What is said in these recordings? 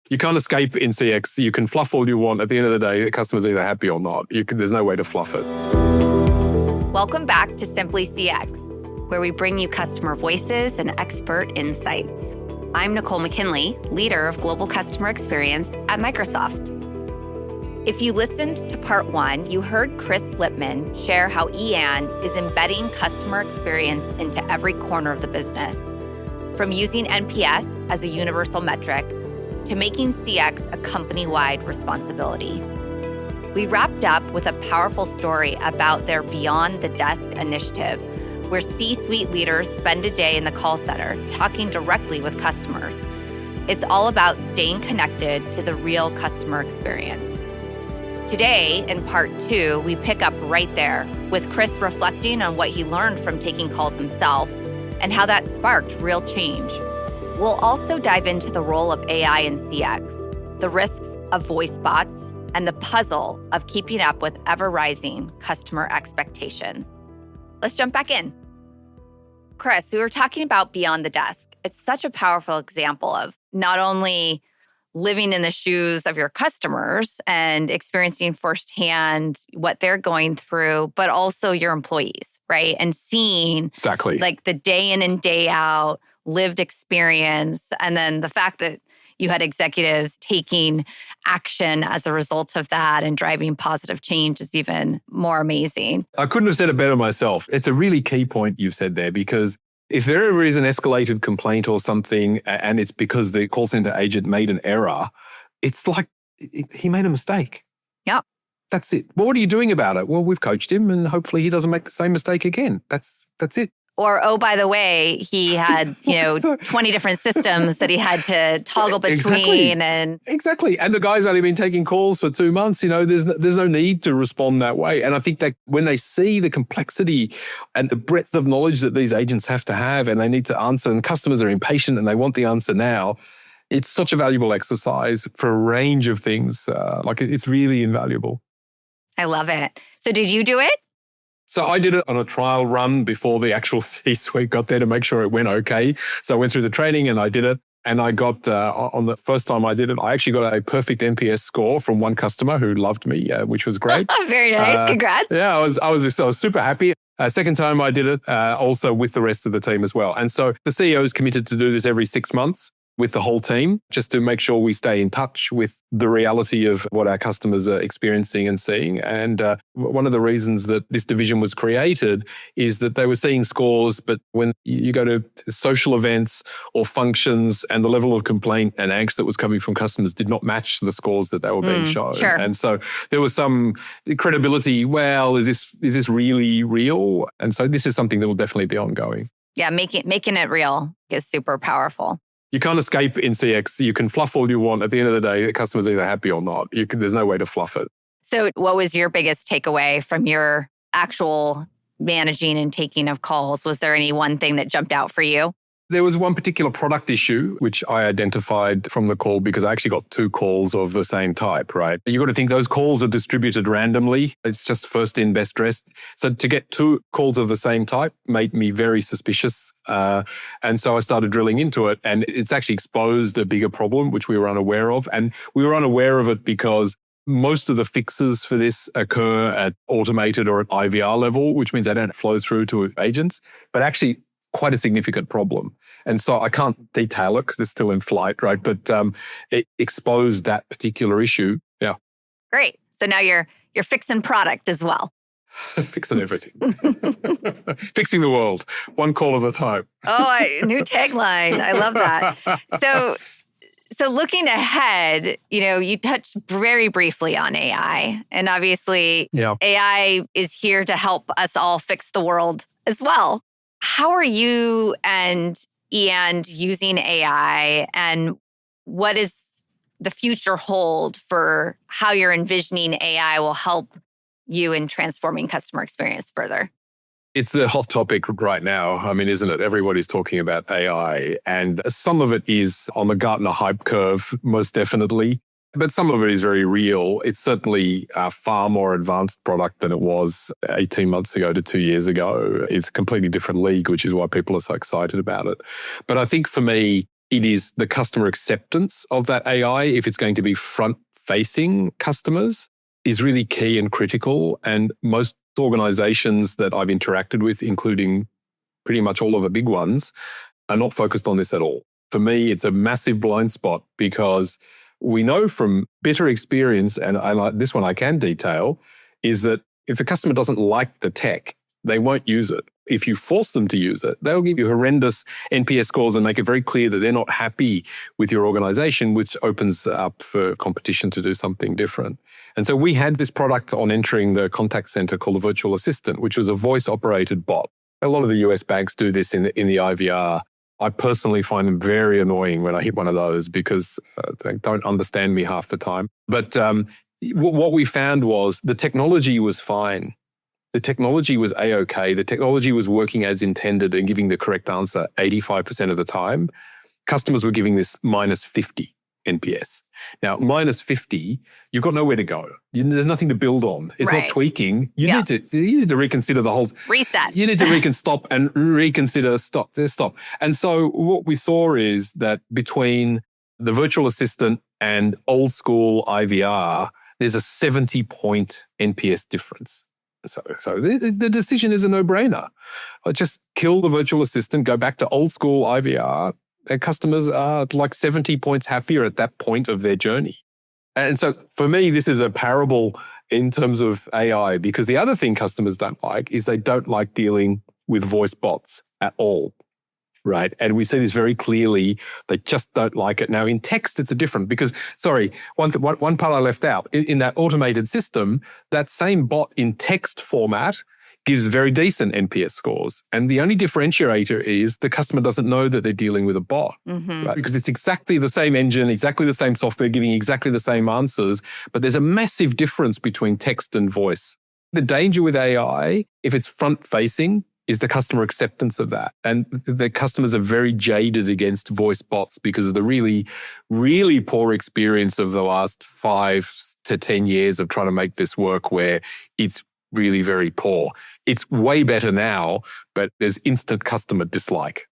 You can't escape in CX. You can fluff all you want. At the end of the day, the customer's either happy or not. There's no way to fluff it. Welcome back to Simply CX, where we bring you customer voices and expert insights. I'm Nicole McKinley, leader of Global Customer Experience at Microsoft. If you listened to part 1, you heard Chris Lipman share how Ian is embedding customer experience into every corner of the business, from using NPS as a universal metric to making CX a company-wide responsibility. We wrapped up with a powerful story about their Beyond the Desk initiative, where C-suite leaders spend a day in the call center talking directly with customers. It's all about staying connected to the real customer experience. Today, in part 2, we pick up right there with Chris reflecting on what he learned from taking calls himself and how that sparked real change. We'll also dive into the role of AI in CX, the risks of voice bots, and the puzzle of keeping up with ever-rising customer expectations. Let's jump back in. Chris, we were talking about Beyond the Desk. It's such a powerful example of not only living in the shoes of your customers and experiencing firsthand what they're going through, but also your employees, right? And seeing exactly like the day in and day out lived experience. And then the fact that you had executives taking action as a result of that and driving positive change is even more amazing. I couldn't have said it better myself. It's a really key point you've said there, because if there ever is an escalated complaint or something, and it's because the call center agent made an error, it's like he made a mistake. Yeah. That's it. Well, what are you doing about it? Well, we've coached him and hopefully he doesn't make the same mistake again. That's it. Or, oh, by the way, he had, 20 different systems that he had to toggle between. Exactly. And the guy's only been taking calls for 2 months. There's no need to respond that way. And I think that when they see the complexity and the breadth of knowledge that these agents have to have, and they need to answer, and customers are impatient and they want the answer now, it's such a valuable exercise for a range of things. It's really invaluable. I love it. So did you do it? So I did it on a trial run before the actual C-suite got there to make sure it went okay. So I went through the training and I did it. And I got, on the first time I did it, I actually got a perfect NPS score from one customer who loved me, which was great. Very nice. Congrats. Yeah, I was super happy. Second time I did it, also with the rest of the team as well. And so the CEO is committed to do this every 6 months with the whole team, just to make sure we stay in touch with the reality of what our customers are experiencing and seeing. And one of the reasons that this division was created is that they were seeing scores, but when you go to social events or functions, and the level of complaint and angst that was coming from customers did not match the scores that they were being shown. Sure. And so there was some credibility. Well, is this really real? And so this is something that will definitely be ongoing. Yeah, making it real is super powerful. You can't escape in CX. You can fluff all you want. At the end of the day, the customer's either happy or not. There's no way to fluff it. So what was your biggest takeaway from your actual managing and taking of calls? Was there any one thing that jumped out for you? There was one particular product issue, which I identified from the call because I actually got 2 calls of the same type, right? You got to think those calls are distributed randomly. It's just first in, best dressed. So to get 2 calls of the same type made me very suspicious. And so I started drilling into it, and it's actually exposed a bigger problem, which we were unaware of. And we were unaware of it because most of the fixes for this occur at automated or at IVR level, which means they don't flow through to agents, but actually quite a significant problem. And so I can't detail it because it's still in flight, right? But it exposed that particular issue. Yeah. Great. So now you're fixing product as well. Fixing everything. Fixing the world, one call at a time. New tagline. I love that. So looking ahead, you touched very briefly on AI. And obviously, AI is here to help us all fix the world as well. How are you and Ian using AI, and what does the future hold for how you're envisioning AI will help you in transforming customer experience further? It's a hot topic right now. I mean, isn't it? Everybody's talking about AI, and some of it is on the Gartner hype curve, most definitely. But some of it is very real. It's certainly a far more advanced product than it was 18 months ago to 2 years ago. It's a completely different league, which is why people are so excited about it. But I think for me, It is the customer acceptance of that AI, if it's going to be front-facing customers, is really key and critical. And most organizations that I've interacted with, including pretty much all of the big ones, are not focused on this at all. For me, it's a massive blind spot because we know from bitter experience, and this one I can detail, is that if the customer doesn't like the tech, they won't use it. If you force them to use it, they'll give you horrendous NPS scores and make it very clear that they're not happy with your organization, which opens up for competition to do something different. And so we had this product on entering the contact center called a virtual assistant, which was a voice-operated bot. A lot of the US banks do this in the IVR. I personally find them very annoying when I hit one of those because they don't understand me half the time. But what we found was the technology was fine. The technology was A-OK. The technology was working as intended and giving the correct answer 85% of the time. Customers were giving this minus 50 NPS. Now, minus 50, you've got nowhere to go. There's nothing to build on. It's not tweaking. You need to reconsider the whole... Reset. You need to stop and reconsider, stop. And so what we saw is that between the virtual assistant and old school IVR, there's a 70-point NPS difference. So the decision is a no-brainer. I just kill the virtual assistant, go back to old school IVR, and customers are like 70 points happier at that point of their journey. And so for me, this is a parable in terms of AI, because the other thing customers don't like is they don't like dealing with voice bots at all. Right. And we see this very clearly. They just don't like it. Now, in text, it's a different because, one part I left out. In that automated system, that same bot in text format gives very decent NPS scores. And the only differentiator is the customer doesn't know that they're dealing with a bot. Right? Because it's exactly the same engine, exactly the same software, giving exactly the same answers. But there's a massive difference between text and voice. The danger with AI, if it's front-facing, is the customer acceptance of that. And the customers are very jaded against voice bots because of the really, really poor experience of the last 5 to 10 years of trying to make this work, where it's really very poor. It's way better now, but there's instant customer dislike.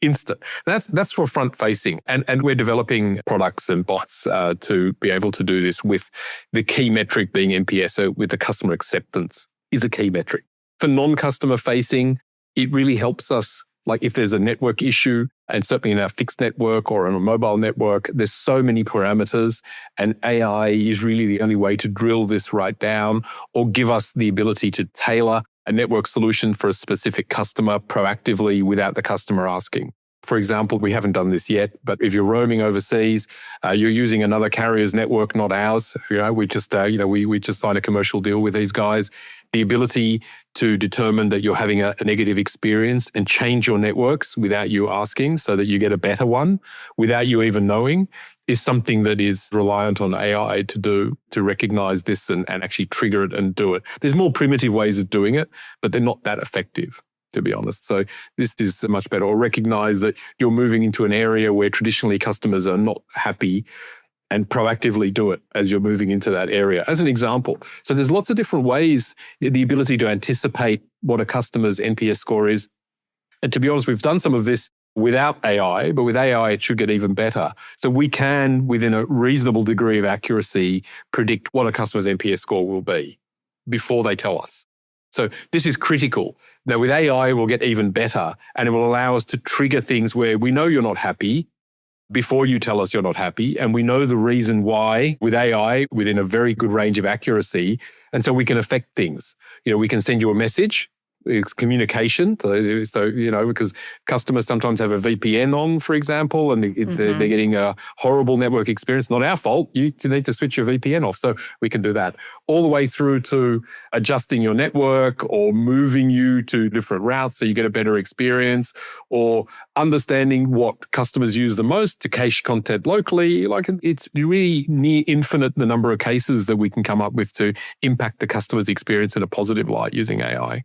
Instant. That's for front facing. And we're developing products and bots to be able to do this with the key metric being NPS, so with the customer acceptance is a key metric. For non-customer facing, it really helps us. Like if there's a network issue, and certainly in our fixed network or on a mobile network, there's so many parameters, and AI is really the only way to drill this right down or give us the ability to tailor a network solution for a specific customer proactively without the customer asking. For example, we haven't done this yet, but if you're roaming overseas, you're using another carrier's network, not ours. We just signed a commercial deal with these guys. The ability to determine that you're having a negative experience and change your networks without you asking so that you get a better one without you even knowing is something that is reliant on AI to do, to recognize this and actually trigger it and do it. There's more primitive ways of doing it, but they're not that effective, to be honest. So this is much better. Or recognize that you're moving into an area where traditionally customers are not happy and proactively do it as you're moving into that area, as an example. So there's lots of different ways, the ability to anticipate what a customer's NPS score is. And to be honest, we've done some of this without AI, but with AI, it should get even better. So we can, within a reasonable degree of accuracy, predict what a customer's NPS score will be before they tell us. So this is critical. Now, with AI, we'll get even better, and it will allow us to trigger things where we know you're not happy before you tell us you're not happy, and we know the reason why with AI within a very good range of accuracy, and so we can affect things. We can send you a message. It's communication. So because customers sometimes have a VPN on, for example, and they're getting a horrible network experience. Not our fault. You need to switch your VPN off. So we can do that. All the way through to adjusting your network or moving you to different routes so you get a better experience, or understanding what customers use the most to cache content locally. Like it's really near infinite the number of cases that we can come up with to impact the customer's experience in a positive light using AI.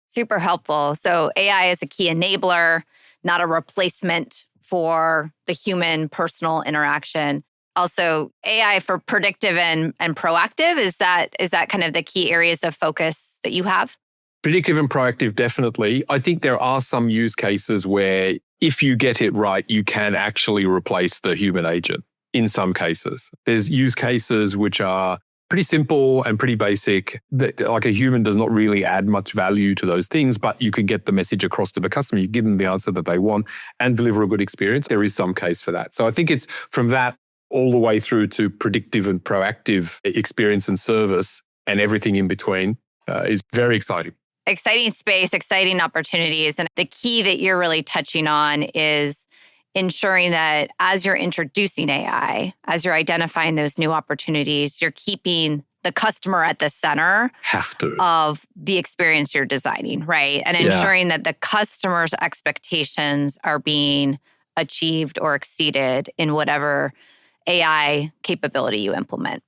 Super helpful. So AI is a key enabler, not a replacement for the human personal interaction. Also, AI for predictive and proactive, is that kind of the key areas of focus that you have? Predictive and proactive, definitely. I think there are some use cases where if you get it right, you can actually replace the human agent in some cases. There's use cases which are pretty simple and pretty basic. Like a human does not really add much value to those things, but you can get the message across to the customer. You give them the answer that they want and deliver a good experience. There is some case for that. So I think it's from that all the way through to predictive and proactive experience and service and everything in between is very exciting. Exciting space, exciting opportunities. And the key that you're really touching on is ensuring that as you're introducing AI, as you're identifying those new opportunities, you're keeping the customer at the center of the experience you're designing, right? And ensuring that the customer's expectations are being achieved or exceeded in whatever AI capability you implement.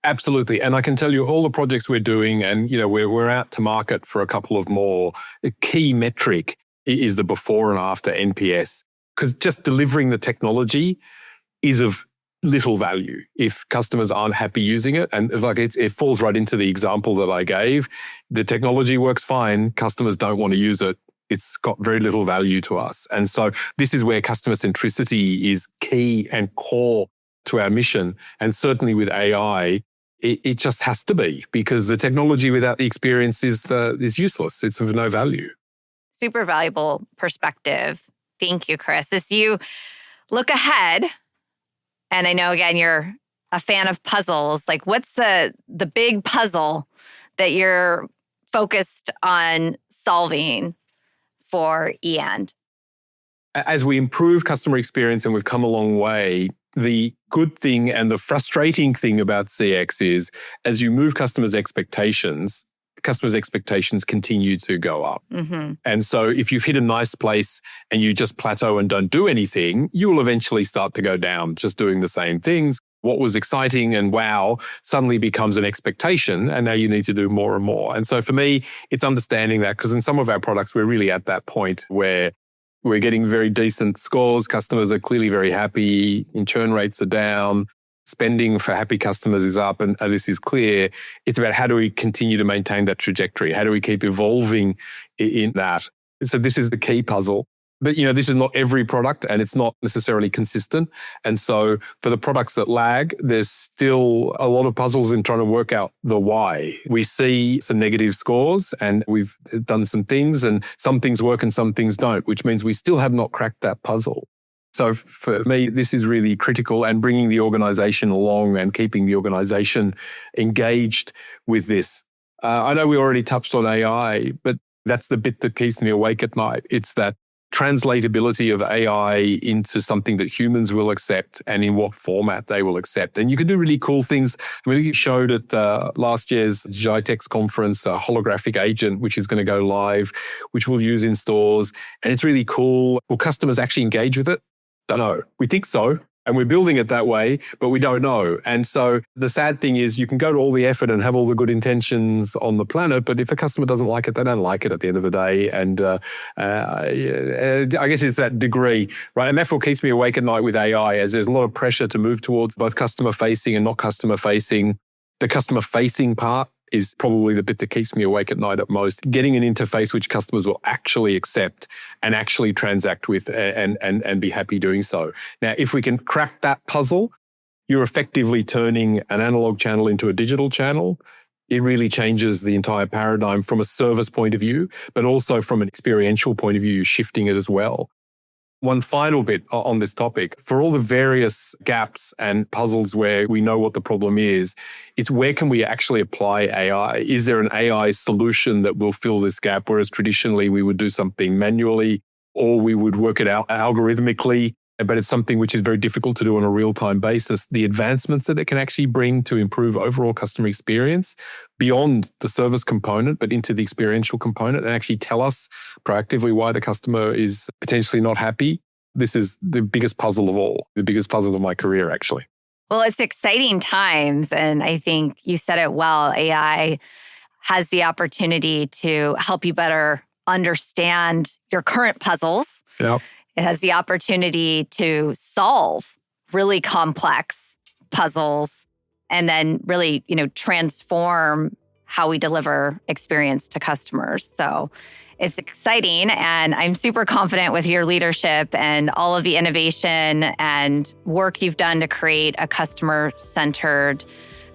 Absolutely. And I can tell you all the projects we're doing, and we're out to market for a couple of more. A key metric is the before and after NPS. Because just delivering the technology is of little value if customers aren't happy using it. And it falls right into the example that I gave. The technology works fine. Customers don't want to use it. It's got very little value to us. And so this is where customer centricity is key and core to our mission. And certainly with AI, it just has to be, because the technology without the experience is useless. It's of no value. Super valuable perspective. Thank you, Chris. As you look ahead, and I know, again, you're a fan of puzzles, like what's the big puzzle that you're focused on solving for eAnd? As we improve customer experience, and we've come a long way, the good thing and the frustrating thing about CX is as you move customers' expectations continue to go up. Mm-hmm. And so if you've hit a nice place and you just plateau and don't do anything, you will eventually start to go down just doing the same things. What was exciting and wow suddenly becomes an expectation, and now you need to do more and more. And so for me, it's understanding that, because in some of our products, we're really at that point where we're getting very decent scores. Customers are clearly very happy. Churn rates are down. Spending for happy customers is up, and this is clear. It's about how do we continue to maintain that trajectory? How do we keep evolving in that? So this is the key puzzle. But, this is not every product, and it's not necessarily consistent. And so for the products that lag, there's still a lot of puzzles in trying to work out the why. We see some negative scores, and we've done some things, and some things work and some things don't, which means we still have not cracked that puzzle. So for me, this is really critical, and bringing the organization along and keeping the organization engaged with this. I know we already touched on AI, but that's the bit that keeps me awake at night. It's that translatability of AI into something that humans will accept and in what format they will accept. And you can do really cool things. We showed at last year's GITEX conference a holographic agent, which is going to go live, which we'll use in stores. And it's really cool. Will customers actually engage with it? Don't know. We think so. And we're building it that way, but we don't know. And so the sad thing is you can go to all the effort and have all the good intentions on the planet, but if a customer doesn't like it, they don't like it at the end of the day. And I guess it's that degree, right? And that's what keeps me awake at night with AI, as there's a lot of pressure to move towards both customer-facing and not customer-facing. The customer-facing part is probably the bit that keeps me awake at night at most. Getting an interface which customers will actually accept and actually transact with and be happy doing so. Now, if we can crack that puzzle, you're effectively turning an analog channel into a digital channel. It really changes the entire paradigm from a service point of view, but also from an experiential point of view, you're shifting it as well. One final bit on this topic, for all the various gaps and puzzles where we know what the problem is, it's where can we actually apply AI? Is there an AI solution that will fill this gap? Whereas traditionally we would do something manually or we would work it out algorithmically, but it's something which is very difficult to do on a real-time basis. The advancements that it can actually bring to improve overall customer experience beyond the service component, but into the experiential component, and actually tell us proactively why the customer is potentially not happy. This is the biggest puzzle of all, the biggest puzzle of my career, actually. Well, it's exciting times. And I think you said it well. AI has the opportunity to help you better understand your current puzzles. Yep. It has the opportunity to solve really complex puzzles and then really, transform how we deliver experience to customers. So it's exciting, and I'm super confident with your leadership and all of the innovation and work you've done to create a customer-centered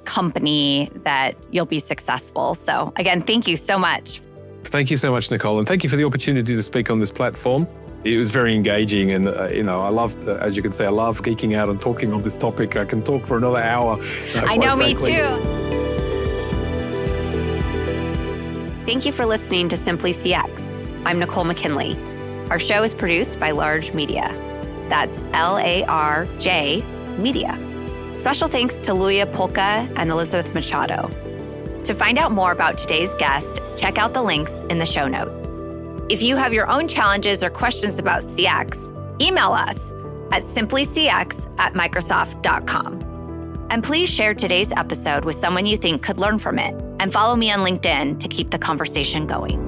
company that you'll be successful. So again, thank you so much. Thank you so much, Nicole. And thank you for the opportunity to speak on this platform. It was very engaging. And, I love, as you can see, I love geeking out and talking on this topic. I can talk for another hour. I know, me too. Thank you for listening to Simply CX. I'm Nicole McKinley. Our show is produced by Large Media. That's LARJ Media. Special thanks to Luia Polka and Elizabeth Machado. To find out more about today's guest, check out the links in the show notes. If you have your own challenges or questions about CX, email us at simplycx@microsoft.com. And please share today's episode with someone you think could learn from it. And follow me on LinkedIn to keep the conversation going.